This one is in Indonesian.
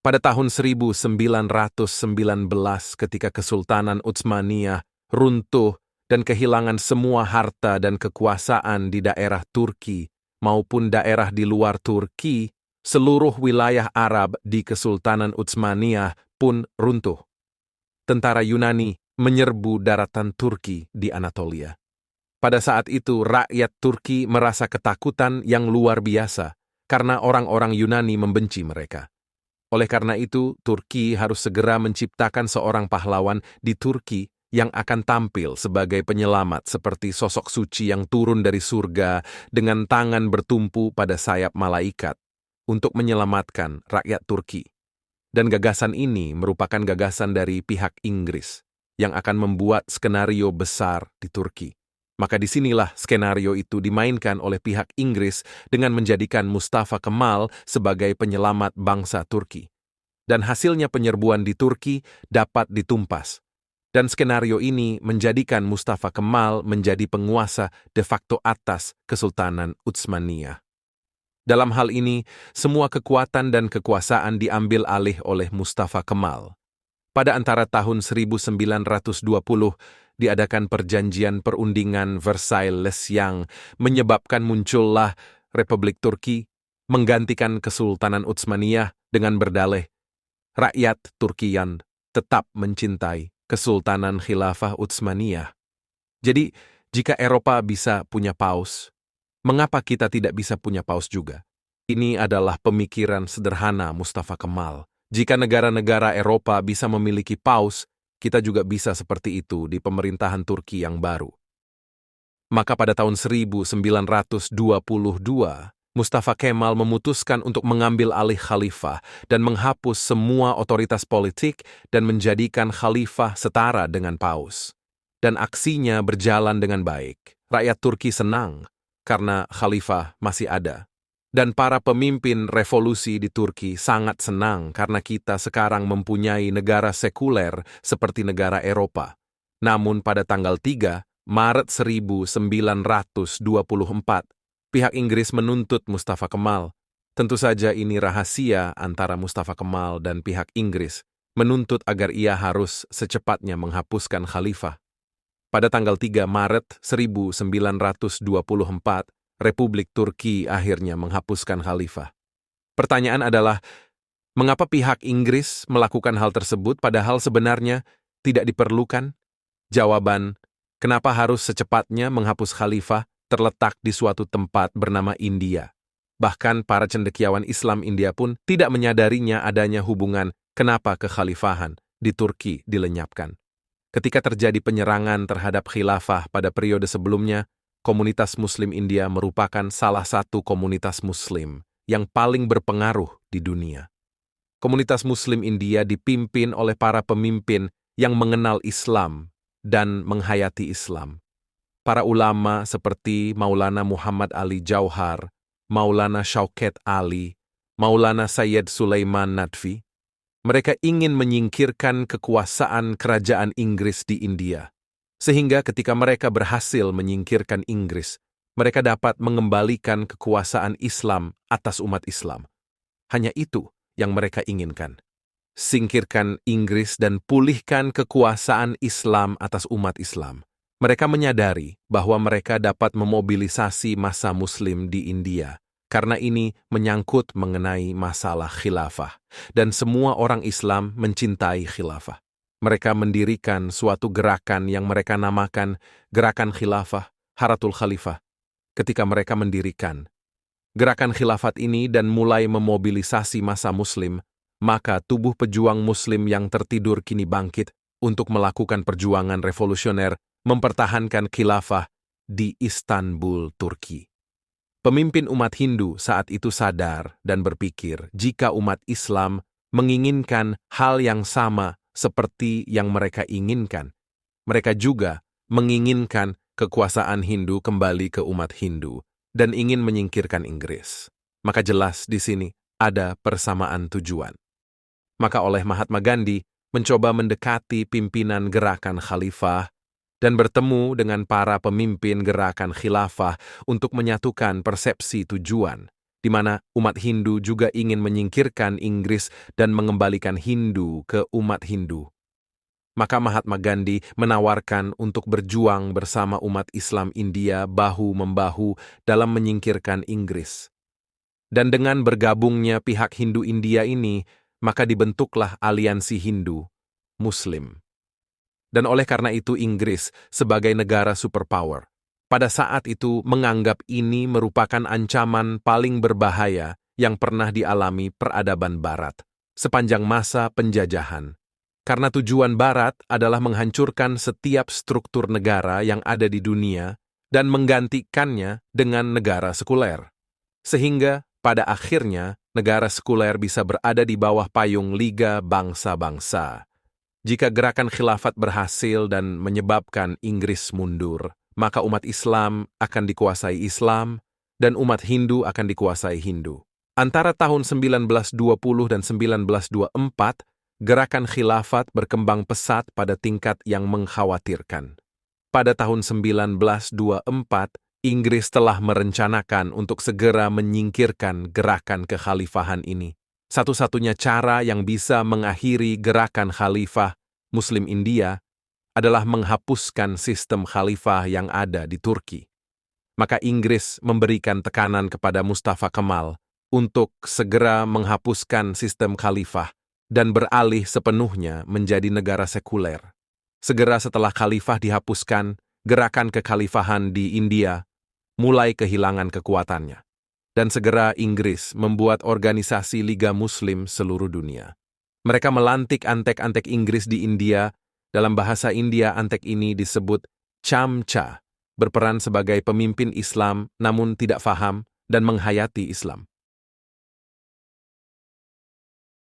Pada tahun 1919 ketika Kesultanan Utsmaniyah runtuh dan kehilangan semua harta dan kekuasaan di daerah Turki maupun daerah di luar Turki, seluruh wilayah Arab di Kesultanan Utsmaniyah pun runtuh. Tentara Yunani menyerbu daratan Turki di Anatolia. Pada saat itu, rakyat Turki merasa ketakutan yang luar biasa karena orang-orang Yunani membenci mereka. Oleh karena itu, Turki harus segera menciptakan seorang pahlawan di Turki yang akan tampil sebagai penyelamat seperti sosok suci yang turun dari surga dengan tangan bertumpu pada sayap malaikat untuk menyelamatkan rakyat Turki. Dan gagasan ini merupakan gagasan dari pihak Inggris yang akan membuat skenario besar di Turki. Maka disinilah skenario itu dimainkan oleh pihak Inggris dengan menjadikan Mustafa Kemal sebagai penyelamat bangsa Turki. Dan hasilnya penyerbuan di Turki dapat ditumpas. Dan skenario ini menjadikan Mustafa Kemal menjadi penguasa de facto atas Kesultanan Utsmaniyah. Dalam hal ini, semua kekuatan dan kekuasaan diambil alih oleh Mustafa Kemal. Pada antara tahun 1920, diadakan perjanjian perundingan Versailles yang menyebabkan muncullah Republik Turki, menggantikan Kesultanan Utsmaniyah dengan berdalih, rakyat Turkiyan tetap mencintai Kesultanan Khilafah Utsmaniyah. Jadi, jika Eropa bisa punya paus, mengapa kita tidak bisa punya paus juga? Ini adalah pemikiran sederhana Mustafa Kemal. Jika negara-negara Eropa bisa memiliki paus, kita juga bisa seperti itu di pemerintahan Turki yang baru. Maka pada tahun 1922, Mustafa Kemal memutuskan untuk mengambil alih khalifah dan menghapus semua otoritas politik dan menjadikan khalifah setara dengan paus. Dan aksinya berjalan dengan baik. Rakyat Turki senang karena khalifah masih ada. Dan para pemimpin revolusi di Turki sangat senang karena kita sekarang mempunyai negara sekuler seperti negara Eropa. Namun pada tanggal 3 Maret 1924, pihak Inggris menuntut Mustafa Kemal. Tentu saja ini rahasia antara Mustafa Kemal dan pihak Inggris, menuntut agar ia harus secepatnya menghapuskan khalifah. Pada tanggal 3 Maret 1924, Republik Turki akhirnya menghapuskan khalifah. Pertanyaan adalah, mengapa pihak Inggris melakukan hal tersebut padahal sebenarnya tidak diperlukan? Jawaban, kenapa harus secepatnya menghapus khalifah terletak di suatu tempat bernama India. Bahkan para cendekiawan Islam India pun tidak menyadarinya adanya hubungan kenapa kekhalifahan di Turki dilenyapkan. Ketika terjadi penyerangan terhadap khilafah pada periode sebelumnya, komunitas Muslim India merupakan salah satu komunitas Muslim yang paling berpengaruh di dunia. Komunitas Muslim India dipimpin oleh para pemimpin yang mengenal Islam dan menghayati Islam. Para ulama seperti Maulana Muhammad Ali Jauhar, Maulana Shaukat Ali, Maulana Sayyid Sulaiman Nadvi, mereka ingin menyingkirkan kekuasaan kerajaan Inggris di India. Sehingga ketika mereka berhasil menyingkirkan Inggris, mereka dapat mengembalikan kekuasaan Islam atas umat Islam. Hanya itu yang mereka inginkan. Singkirkan Inggris dan pulihkan kekuasaan Islam atas umat Islam. Mereka menyadari bahwa mereka dapat memobilisasi massa Muslim di India, karena ini menyangkut mengenai masalah khilafah, dan semua orang Islam mencintai khilafah. Mereka mendirikan suatu gerakan yang mereka namakan Gerakan Khilafah, Haratul Khalifah. Ketika mereka mendirikan gerakan khilafat ini dan mulai memobilisasi massa Muslim, maka tubuh pejuang Muslim yang tertidur kini bangkit untuk melakukan perjuangan revolusioner mempertahankan khilafah di Istanbul, Turki. Pemimpin umat Hindu saat itu sadar dan berpikir jika umat Islam menginginkan hal yang sama seperti yang mereka inginkan, mereka juga menginginkan kekuasaan Hindu kembali ke umat Hindu dan ingin menyingkirkan Inggris. Maka jelas di sini ada persamaan tujuan. Maka oleh Mahatma Gandhi mencoba mendekati pimpinan gerakan khalifah dan bertemu dengan para pemimpin gerakan khilafah untuk menyatukan persepsi tujuan. di mana umat Hindu juga ingin menyingkirkan Inggris dan mengembalikan Hindu ke umat Hindu. Maka Mahatma Gandhi menawarkan untuk berjuang bersama umat Islam India bahu-membahu dalam menyingkirkan Inggris. Dan dengan bergabungnya pihak Hindu India ini, maka dibentuklah aliansi Hindu Muslim. Dan oleh karena itu Inggris sebagai negara superpower, pada saat itu menganggap ini merupakan ancaman paling berbahaya yang pernah dialami peradaban Barat sepanjang masa penjajahan. Karena tujuan Barat adalah menghancurkan setiap struktur negara yang ada di dunia dan menggantikannya dengan negara sekuler. Sehingga pada akhirnya negara sekuler bisa berada di bawah payung Liga Bangsa-Bangsa. Jika gerakan khilafat berhasil dan menyebabkan Inggris mundur, maka umat Islam akan dikuasai Islam dan umat Hindu akan dikuasai Hindu. Antara tahun 1920 dan 1924, gerakan khilafat berkembang pesat pada tingkat yang mengkhawatirkan. Pada tahun 1924, Inggris telah merencanakan untuk segera menyingkirkan gerakan kekhalifahan ini. Satu-satunya cara yang bisa mengakhiri gerakan khalifah Muslim India adalah menghapuskan sistem khalifah yang ada di Turki. Maka Inggris memberikan tekanan kepada Mustafa Kemal untuk segera menghapuskan sistem khalifah dan beralih sepenuhnya menjadi negara sekuler. Segera setelah khalifah dihapuskan, gerakan kekhalifahan di India mulai kehilangan kekuatannya. Dan segera Inggris membuat organisasi Liga Muslim seluruh dunia. Mereka melantik antek-antek Inggris di India. Dalam bahasa India, antek ini disebut Chamcha, berperan sebagai pemimpin Islam namun tidak faham dan menghayati Islam.